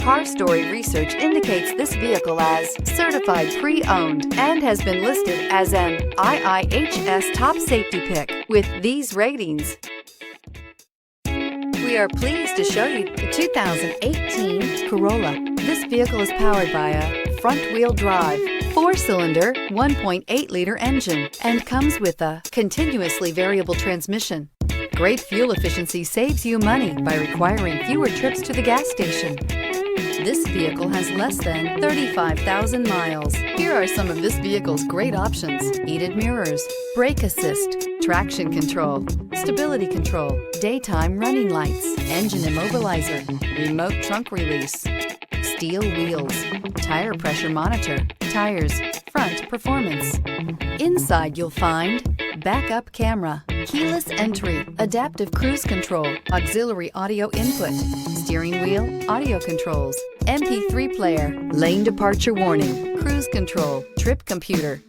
Car Story research indicates this vehicle as certified pre-owned and has been listed as an IIHS top safety pick with these ratings. We are pleased to show you the 2018 Corolla. This vehicle is powered by a front-wheel drive, 4-cylinder, 1.8-liter engine and comes with a continuously variable transmission. Great fuel efficiency saves you money by requiring fewer trips to the gas station. This vehicle has less than 35,000 miles. Here are some of this vehicle's great options: heated mirrors, brake assist, traction control, stability control, daytime running lights, engine immobilizer, remote trunk release, steel wheels, tire pressure monitor, tires, front performance. Inside you'll find backup camera, keyless entry, adaptive cruise control, auxiliary audio input, steering wheel audio controls, MP3 player, lane departure warning, cruise control, trip computer,